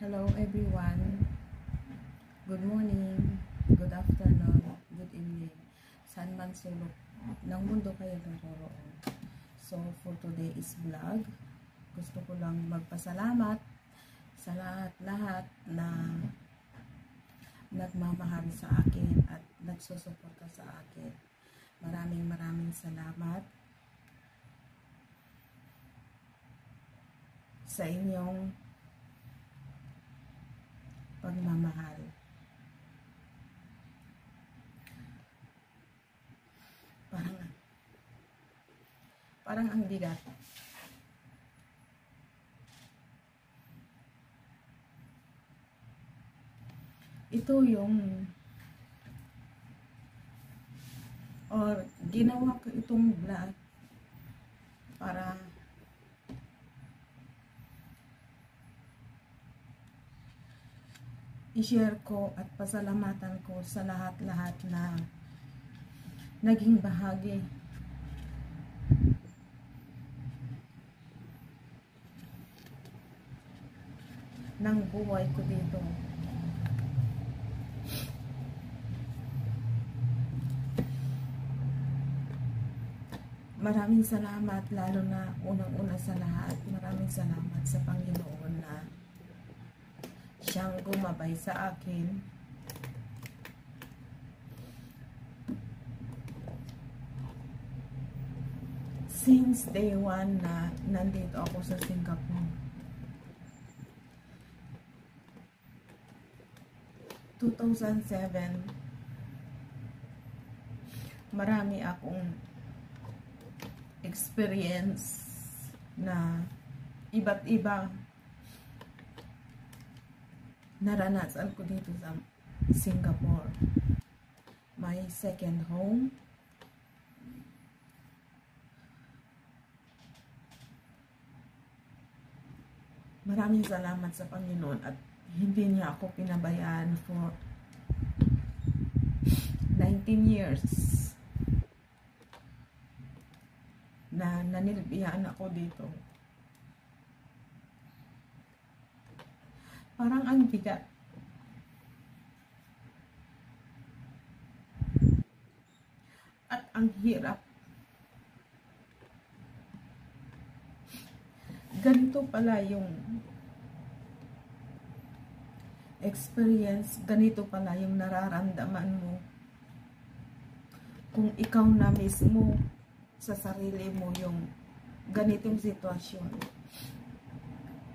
Hello everyone. Good morning, good afternoon, good evening. Saan man sulok ng mundo kayo naroroon. So for today's vlog, gusto ko lang magpasalamat sa lahat-lahat na nagmamahal sa akin at nagsusuporta sa akin. Maraming salamat sa inyong pagmamahal. Parang ang bigat. Ito yung ginawa ko itong vlog para i-share ko at pasalamatan ko sa lahat-lahat na naging bahagi ng buhay ko dito. Maraming salamat, lalo na unang-una sa lahat. Maraming salamat sa Panginoon na siyang gumabay sa akin since day one na nandito ako sa Singapore. 2007, marami akong experience na iba't iba naranasan ko dito sa Singapore. My second home. Maraming salamat sa Panginoon at hindi niya ako pinabayaan for 19 years na nanilbihan ako dito. Parang ang bigat. At ang hirap. Ganito pala yung experience, ganito pala yung nararamdaman mo kung ikaw na mismo sa sarili mo yung ganitong sitwasyon.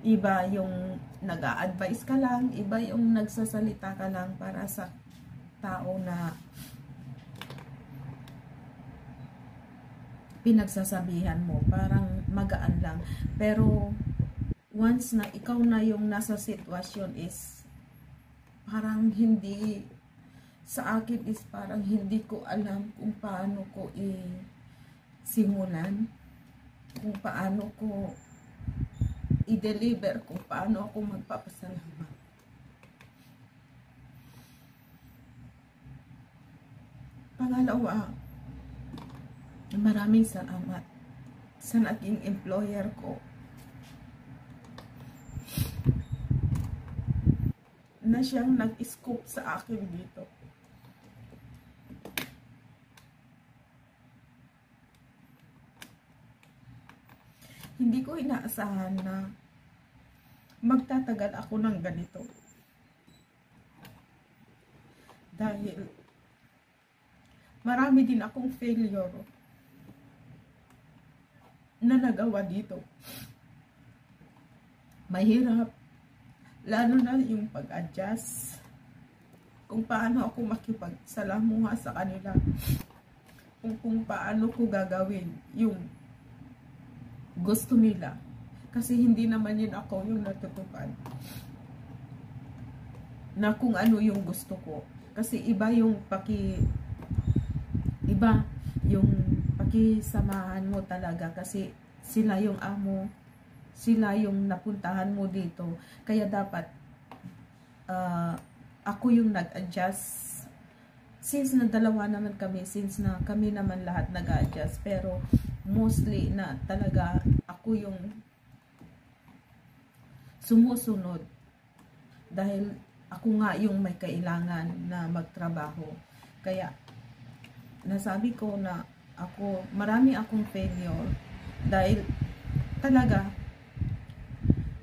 Iba yung nag-a-advise ka lang, iba yung nagsasalita ka lang para sa tao na pinagsasabihan mo, parang magaan lang. Pero once na ikaw na yung nasa sitwasyon is parang hindi, sa akin is parang hindi ko alam kung paano ko simulan, kung paano ko i-deliver, kung paano ako magpapasalamat. Pangalawa, maraming salamat sa naging employer ko na siyang nag-scoop sa akin dito. Hindi ko inaasahan na magtatagal ako ng ganito. Dahil marami din akong failure na nagawa dito. Mahirap. Lalo na yung pag-adjust. Kung paano ako makipagsalamuha sa kanila. Kung paano ko gagawin yung gusto nila. Kasi hindi naman yun ako yung natutupad. Na kung ano yung gusto ko. Kasi iba yung pakisamahan mo talaga. Kasi sila yung amo. Sila yung napuntahan mo dito. Kaya dapat ako yung nag-adjust. Since na dalawa naman kami, since na kami naman lahat nag-adjust. Pero mostly na talaga ako yung sumusunod dahil ako nga yung may kailangan na magtrabaho. Kaya nasabi ko na marami akong failure dahil talaga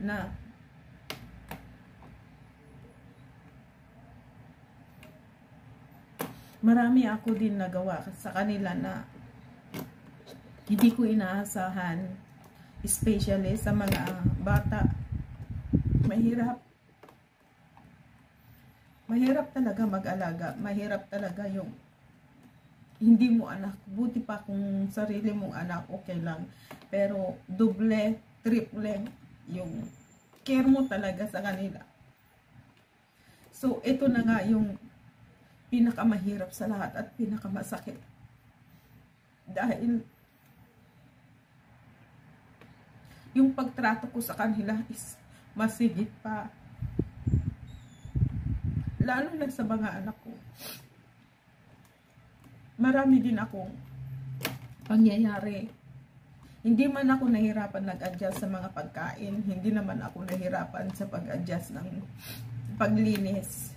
na marami ako din nagawa sa kanila na hindi ko inaasahan, especially sa mga bata. Mahirap talaga mag-alaga. Mahirap talaga yung hindi mo anak. Buti pa kung sarili mong anak, okay lang. Pero doble, triple yung care mo talaga sa kanila. So, ito na nga yung pinakamahirap sa lahat at pinakamasakit. Dahil yung pagtrato ko sa kanila is masigit pa. Lalo na sa mga anak ko. Marami din akong pangyayari. Hindi man ako nahirapan nag-adjust sa mga pagkain. Hindi naman ako nahirapan sa pag-adjust ng paglinis.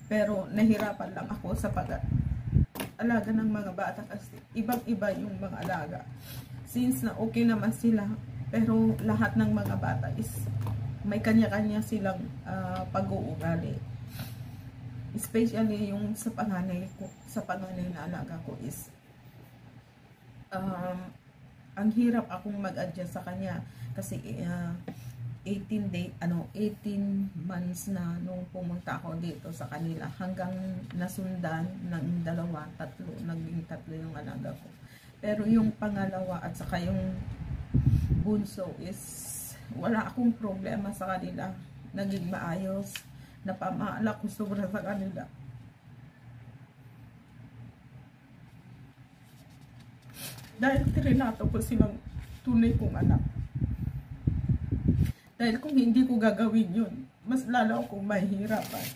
Pero nahirapan lang ako sa pag-alaga ng mga bata kasi ibang-iba yung mga alaga. Since na okay naman sila, pero lahat ng mga bata is may kanya-kanya silang pag-uugali. Especially yung sa panganay na alaga ko is ang hirap akong mag-adjust sa kanya kasi 18 months na nung pumunta ako dito sa kanila hanggang nasundan ng dalawa, tatlo, naging tatlo yung alaga ko. Pero yung pangalawa at saka yung bunso is wala akong problema sa kanila, naging maayos. Napamahala ko sobra sa kanila. Dahil trinato ko silang tunay kong anak. Dahil kung hindi ko gagawin yun, mas lalo akong mahihirapan.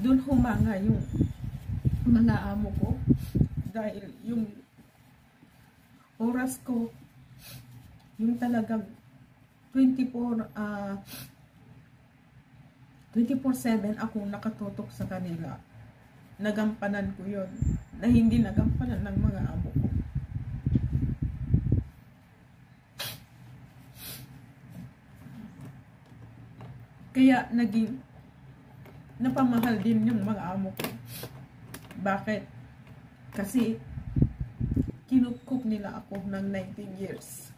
Doon humanga yung mga amo ko. Dahil yung oras ko, yung talagang 24/7 akong nakatutok sa kanila. Nagampanan ko yun, na hindi nagampanan ng mga amo ko. Kaya naging napamahal din yung mga amo ko. Bakit? Kasi kinupkup nila ako ng 19 years.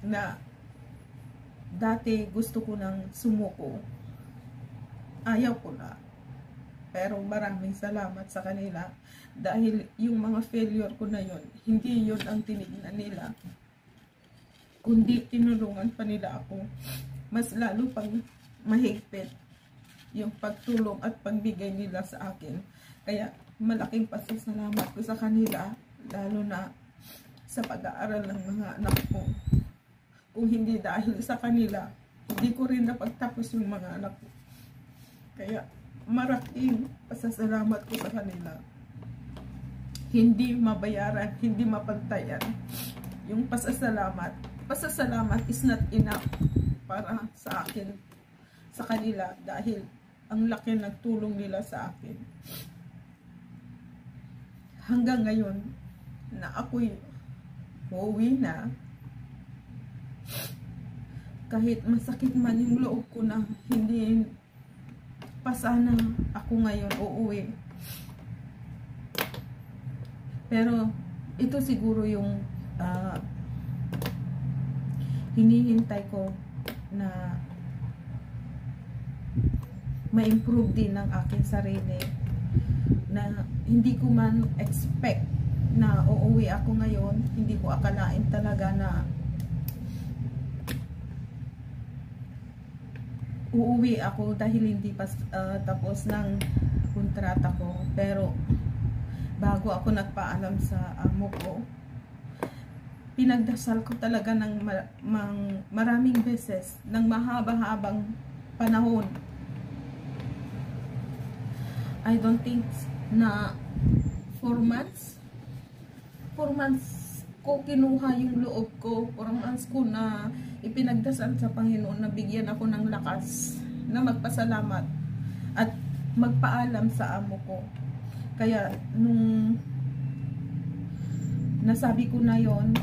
Na dati gusto ko nang sumuko. Ayaw ko na. Pero maraming salamat sa kanila. Dahil yung mga failure ko na yun, hindi yun ang tinignan nila. Kundi tinulungan pa nila ako. Mas lalo pang mahigpit yung pagtulong at pagbigay nila sa akin. Kaya malaking pasasalamat ko sa kanila, lalo na sa pag-aaral ng mga anak ko. Kung hindi dahil sa kanila, hindi ko rin napagtapos yung mga anak ko. Kaya maraking pasasalamat ko sa kanila. Hindi mabayaran, hindi mapantayan. Yung pasasalamat is not enough para sa akin, sa kanila, dahil ang laki ng tulong nila sa akin. Hanggang ngayon na ako'y uuwi na, kahit masakit man yung loob ko na hindi pa sana ako ngayon uuwi. Pero ito siguro yung hinihintay ko na ma-improve din ng aking sarili, na hindi ko man expect na uuwi ako ngayon. Hindi ko akalain talaga na uuwi ako dahil hindi pa tapos ng kontrata ko. Pero bago ako nagpaalam sa amo ko, pinagdasal ko talaga ng maraming beses, ng mahaba-habang panahon. I don't think na 4 months. 4 months ko kinuha yung loob ko. 4 months ko na ipinagdasal sa Panginoon na bigyan ako ng lakas na magpasalamat at magpaalam sa amo ko. Kaya nung nasabi ko na yon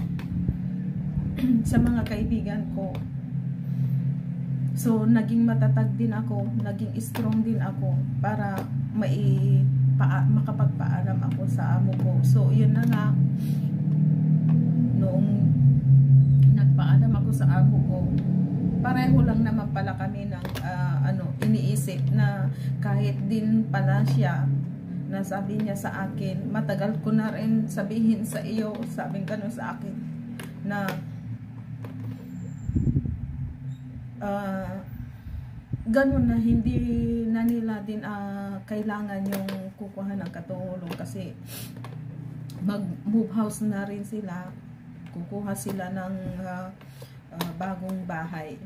sa mga kaibigan ko, so naging matatag din ako, naging strong din ako para makapagpaalam ako sa amo ko. So yun na nga, noong nagpaalam ako sa amo ko, pareho lang naman pala kami ng iniisip na kahit din pala siya, nasabi niya sa akin, matagal ko na rin sabihin sa iyo, sabing gano'n sa akin, na gano'n na hindi na nila din kailangan yung kukuha ng katulong kasi mag-move house na rin sila, kukuha sila ng bagong bahay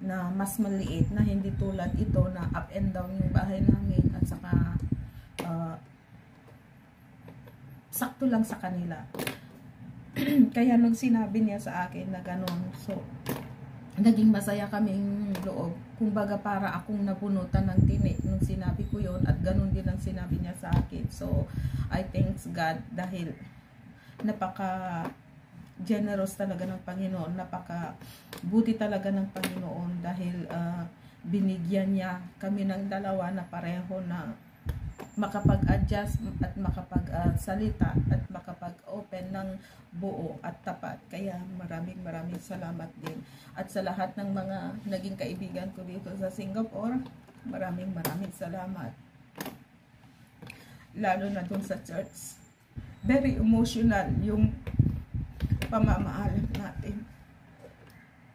na mas maliit, na hindi tulad ito na up and down yung bahay namin, at saka sakto lang sa kanila. Kaya nung sinabi niya sa akin na gano'n, so naging masaya kaming loob. Kumbaga para akong napunutan ng tinik nung sinabi ko yon, at gano'n din ang sinabi niya sa akin. So I thanks God dahil napaka generous talaga ng Panginoon, napaka buti talaga ng Panginoon dahil binigyan niya kami ng dalawa na pareho na makapag-adjust at makapag-salita at makapag-open ng buo at tapat. Kaya maraming salamat din. At sa lahat ng mga naging kaibigan ko dito sa Singapore, maraming salamat. Lalo na dun sa church. Very emotional yung pamamaalam natin.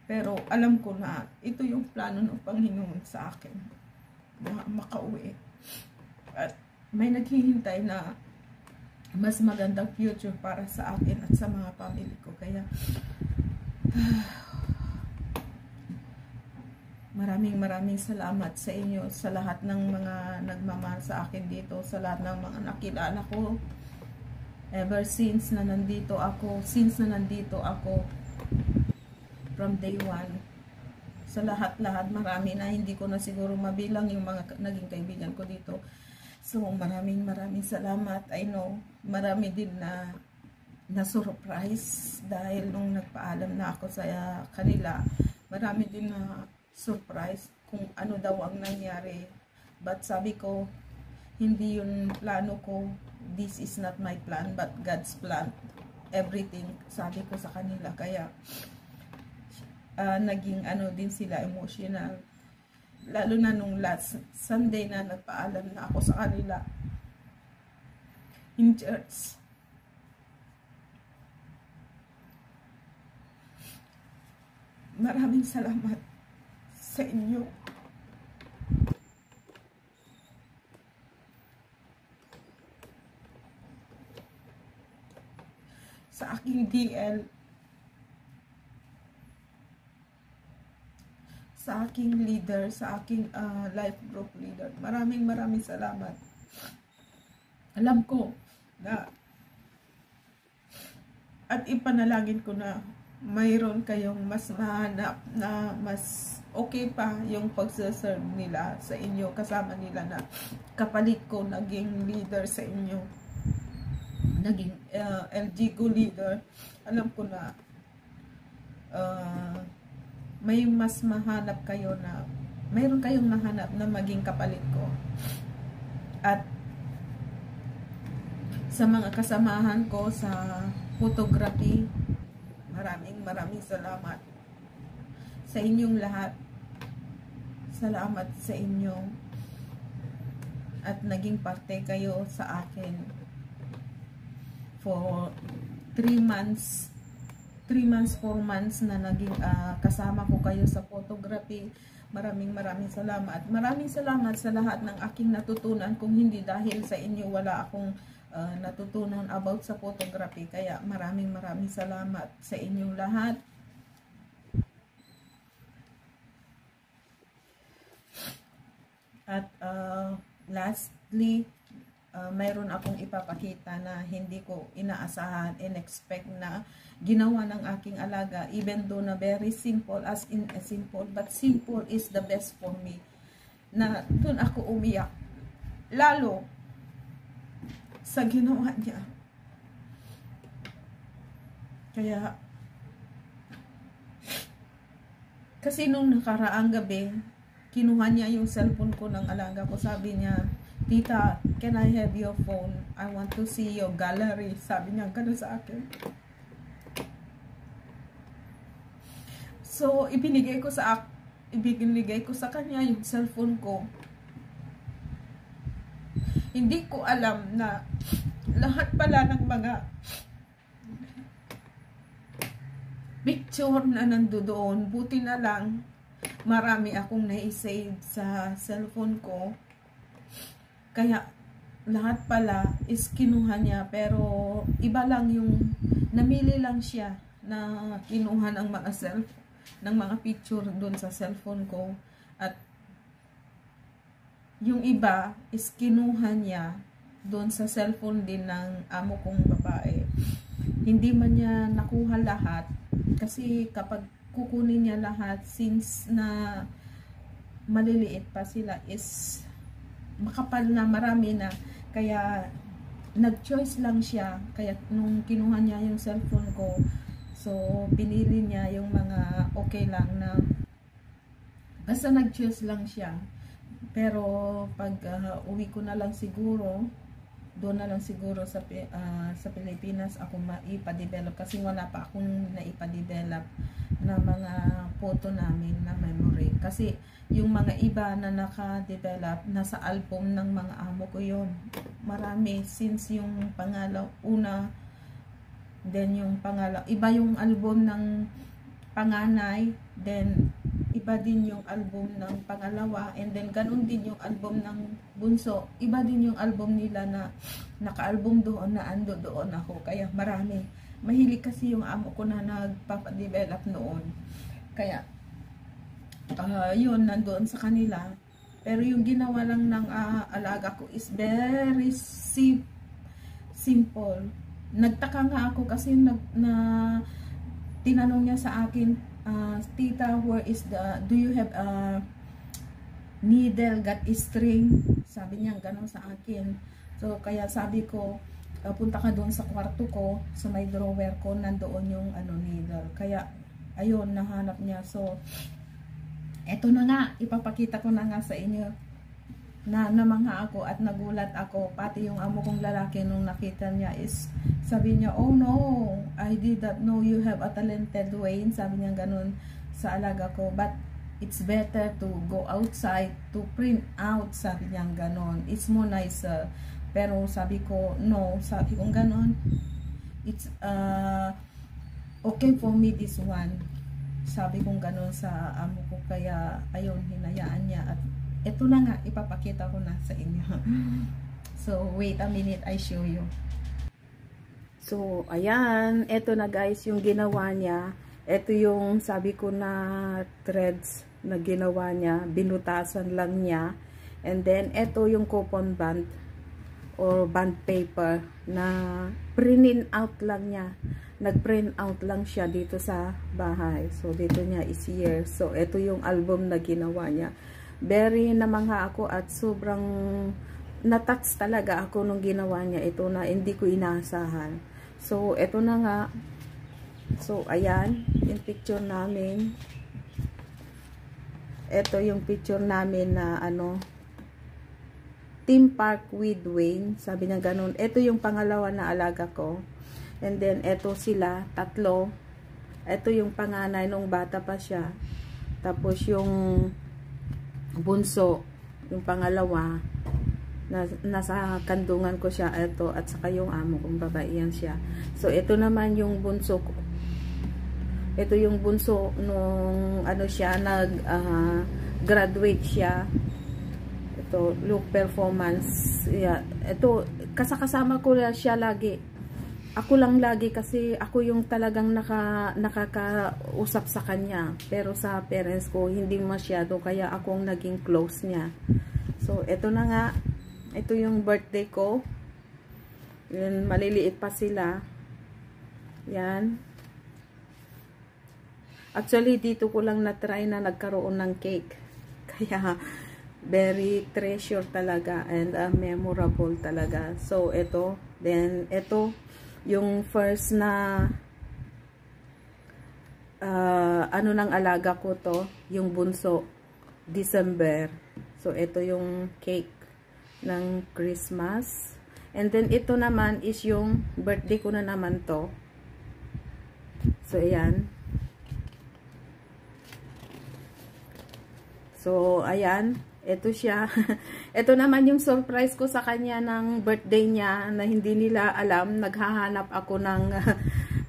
Pero alam ko na ito yung plano ng Panginoon sa akin na makauwi. At may naghihintay na mas magandang future para sa akin at sa mga family ko. Kaya maraming salamat sa inyo, sa lahat ng mga nagmamahal sa akin dito, sa lahat ng mga nakilala ko ever since na nandito ako, from day 1. Sa lahat-lahat, marami na, hindi ko na siguro mabilang yung mga naging kaibigan ko dito. So maraming salamat. I know marami din na surprise dahil nung nagpaalam na ako sa kanila, marami din na surprise kung ano daw ang nangyari. But sabi ko, hindi yun plano ko. This is not my plan but God's plan. Everything, sabi ko sa kanila. Kaya naging din sila, emotional. Lalo na nung last Sunday na nagpaalam na ako sa kanila in church. Maraming salamat sa inyo. Sa aking DL, sa aking leader, sa aking life group leader. Maraming salamat. Alam ko na at ipanalangin ko na mayroon kayong mas mahanap na mas okay pa yung pagsaserve nila sa inyo, kasama nila na kapalit ko naging leader sa inyo, naging LGCO leader. Alam ko na may mas mahanap kayo, na mayroon kayong nahanap na maging kapalit ko. At sa mga kasamahan ko sa photography, maraming salamat sa inyong lahat. Salamat sa inyo at naging parte kayo sa akin for 3 months, 4 months na naging kasama ko kayo sa photography. Maraming salamat. Maraming salamat sa lahat ng aking natutunan. Kung hindi dahil sa inyo, wala akong natutunan about sa photography. Kaya maraming salamat sa inyong lahat. At lastly, mayroon akong ipapakita na hindi ko inaasahan and expect na ginawa ng aking alaga, even though na very simple, as in simple, but simple is the best for me. Na dun ako umiyak, lalo sa ginawa niya. Kaya kasi nung nakaraang gabi, kinuha niya yung cellphone ko ng alaga ko. Sabi niya, "Tita, can I have your phone? I want to see your gallery." Sabi niya gano'n sa akin. So, ibinigay ko sa kanya yung cellphone ko. Hindi ko alam na lahat pala ng mga picture na nandoon, buti na lang marami akong na-save sa cellphone ko. Kaya lahat pala is kinuha niya, pero iba lang yung namili lang siya na kinuha ng mga picture doon sa cellphone ko, at yung iba is kinuha niya doon sa cellphone din ng amo kong babae. Hindi man niya nakuha lahat kasi kapag kukunin niya lahat, since na maliliit pa sila, is makapal na, marami na, kaya nag-choice lang siya. Kaya nung kinuha niya yung cellphone ko, so pinili niya yung mga okay lang na, basta nag-choose lang siya. Pero pag uwi ko na lang siguro, doon na lang siguro sa Pilipinas ako maipa-develop, kasi wala pa akong naipa-develop na mga photo namin na memory. Kasi yung mga iba na naka-develop, nasa album ng mga amo ko yon. Marami, since yung una, then yung iba yung album ng panganay, then iba din yung album ng pangalawa, and then ganun din yung album ng bunso. Iba din yung album nila na naka-album doon, na ando doon ako. Kaya marami. Mahilig kasi yung amo ko na nagpapadevelop noon. Kaya yun, nandoon sa kanila. Pero yung ginawa lang ng alaga ko is very simple. Nagtaka nga ako kasi tinanong niya sa akin, "Tita, where is do you have a needle, got a string?" Sabi niya gano'n sa akin. So kaya sabi ko, punta ka doon sa kwarto ko, sa may drawer ko, nandoon yung needle. Kaya ayun, nahanap niya. So eto na nga, ipapakita ko na nga sa inyo. Namangha ako at nagulat ako, pati yung amo kong lalaki nung nakita niya is sabi niya, "Oh no, I did not know you have a talented Wayne." Sabi niya ganun sa alaga ko, "But it's better to go outside to print out." Sabi niya ganun, "It's more nicer." Pero sabi ko, no, sabi ko ganun, "It's okay for me this one." Sabi kong ganun sa amo ko. Kaya ayun, hinayaan niya, at ito na nga, ipapakita ko na sa inyo. So, wait a minute, I show you. So, ayan, ito na guys, yung ginawa niya. Ito yung sabi ko na threads na ginawa niya. Binutasan lang niya. And then, ito yung coupon band or band paper na print out lang niya. Nag-print out lang siya dito sa bahay. So, dito niya is here. So, ito yung album na ginawa niya. Very namangha ako at sobrang natouch talaga ako nung ginawa niya ito, na hindi ko inaasahan. So, ito na nga. So, ayan, yung picture namin. Ito yung picture namin na Theme Park with Wayne. Sabi niya ganun. Ito yung pangalawa na alaga ko. And then, ito sila, tatlo. Ito yung panganay nung bata pa siya. Tapos yung bunso, yung pangalawa, nasa kandungan ko siya, ito, at saka yung amo kong babaihan siya. So, ito naman yung bunso ko. Ito yung bunso nung siya, graduate siya. Ito, look performance. Yeah. Ito, kasama ko siya lagi. Ako lang lagi kasi ako yung talagang nakakausap sa kanya. Pero sa parents ko, hindi masyado. Kaya akong naging close niya. So, eto na nga. ito yung birthday ko. Yun, maliliit pa sila. Yan. Actually, dito ko lang na-try na nagkaroon ng cake. Kaya, very treasure talaga and memorable talaga. So, ito. Then, ito, yung first na ano ng alaga ko to, yung bunso, December. So, ito yung cake ng Christmas. And then, ito naman is yung birthday ko na naman to. So, ayan. So, ayan. Ito siya. Ito naman yung surprise ko sa kanya ng birthday niya na hindi nila alam. Naghahanap ako ng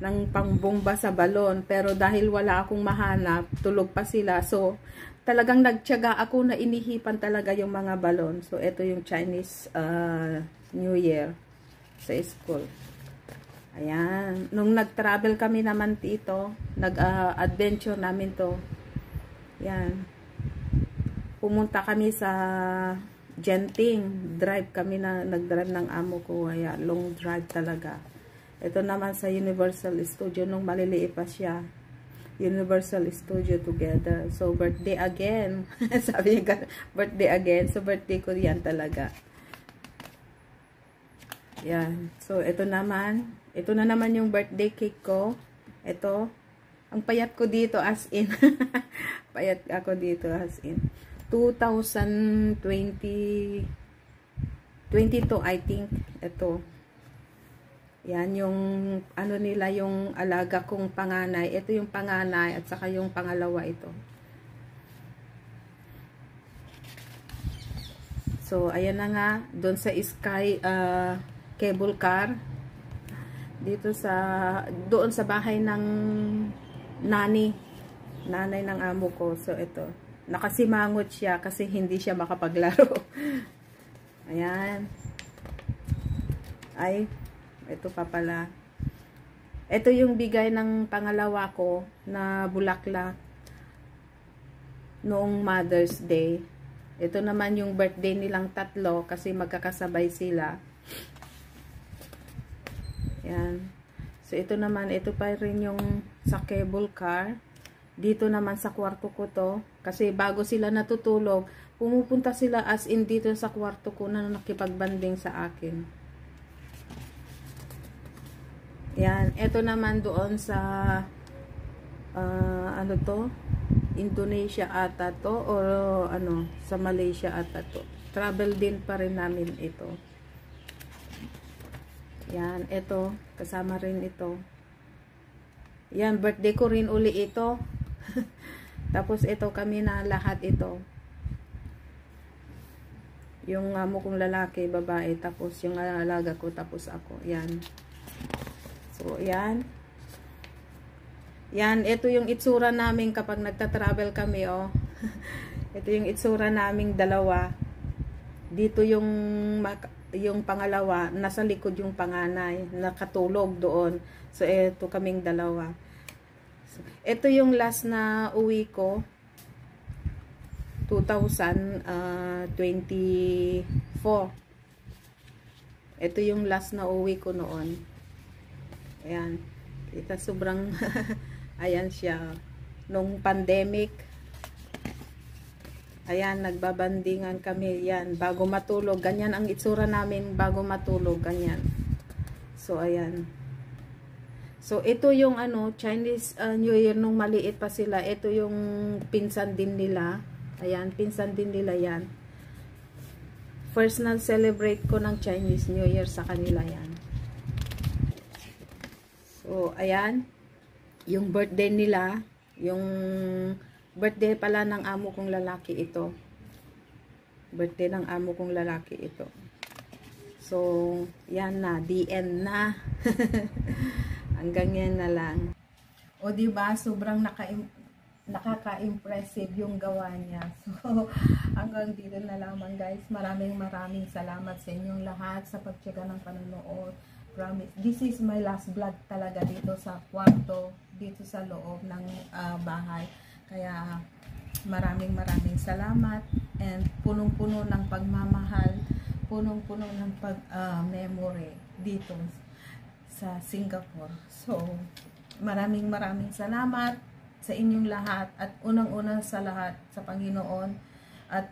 ng pangbomba sa balon. Pero dahil wala akong mahanap, tulog pa sila. So, talagang nagtiyaga ako na inihipan talaga yung mga balon. So, ito yung Chinese New Year sa school. Ayan. Nung nag-travel kami naman dito, nag-adventure namin to. Ayan. Pumunta kami sa Genting. Drive kami na, nag-drive ng amo ko. Kaya, long drive talaga. Ito naman sa Universal Studio nung maliliit pa siya. Universal Studio together. So, birthday again. Sabi niya, birthday again. So, birthday ko yan talaga. Yan. So, ito naman. Ito na naman yung birthday cake ko. Ito. Ang payat ko dito as in. Payat ako dito as in. 2022 I think. Ito. Yan yung ano nila yung alaga kong panganay. Ito yung panganay at saka yung pangalawa ito. So ayan na nga doon sa Sky cable car. Dito sa doon sa bahay ng nanay ng amo ko. So ito. Nakasimangot siya kasi hindi siya makapaglaro. Ayan. Ay, ito pa pala. Ito yung bigay ng pangalawa ko na bulaklak noong Mother's Day. Ito naman yung birthday nilang tatlo kasi magkakasabay sila. Ayan. So, ito naman, ito pa rin yung sa cable car. Dito naman sa kwarto ko to. Kasi bago sila natutulog, pumupunta sila as in dito sa kwarto ko na nakipagbanding sa akin. Yan. Ito naman doon sa ano to? Indonesia ata to o ano, sa Malaysia ata to. Travel din pa rin namin ito. Yan. Ito. Kasama rin ito. Yan. Birthday ko rin uli ito. Tapos ito kami na lahat ito. Yung amo kong lalaki, babae, tapos yung alaga ko, tapos ako. Yan. So, yan. Yan, ito yung itsura namin kapag nagta-travel kami, oh. Ito yung itsura naming dalawa. Dito yung pangalawa, nasa likod yung panganay, nakatulog doon. So, ito kaming dalawa. Ito yung last na uwi ko 2024. Ito yung last na uwi ko noon. Ayan. Kita sobrang ayan siya nung pandemic. Ayan, nagbabandingan kami yan bago matulog. Ganyan ang itsura namin bago matulog, ganyan. So ayan. So, ito yung ano, Chinese New Year nung maliit pa sila. Ito yung pinsan din nila. Ayan, pinsan din nila yan. First na celebrate ko ng Chinese New Year sa kanila yan. So, ayan. Yung birthday nila. Yung birthday pala ng amo kong lalaki ito. Birthday ng amo kong lalaki ito. So, yan na. The end na. Hanggang yan na lang. O diba, sobrang nakaka-impressive yung gawa niya. So, hanggang dito na lamang guys. Maraming salamat sa inyong lahat sa pagtyaga ng panonood. Promise, this is my last vlog talaga dito sa kwarto, dito sa loob ng bahay. Kaya, maraming salamat and punong-puno ng pagmamahal punong-puno ng memory dito sa Singapore. So, maraming salamat sa inyong lahat, at unang-una sa lahat sa Panginoon, at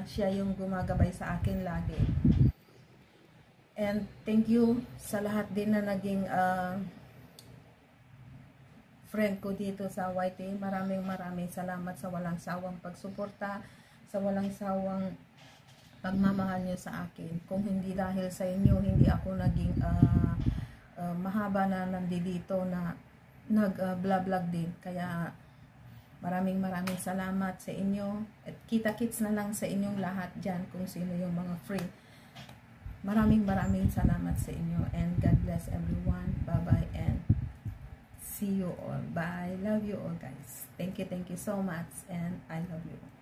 siya yung gumagabay sa akin lagi. And thank you sa lahat din na naging friend ko dito sa YT. Maraming salamat sa walang sawang pagsuporta, sa walang sawang pagmamahal nyo sa akin. Kung hindi dahil sa inyo, hindi ako naging mahaba na nandito na nag-vlog din. Kaya maraming salamat sa inyo, at kita-kits na lang sa inyong lahat dyan kung sino yung mga free. Maraming salamat sa inyo, and God bless everyone. Bye-bye and see you all. Bye. Love you all, guys. Thank you so much, and I love you.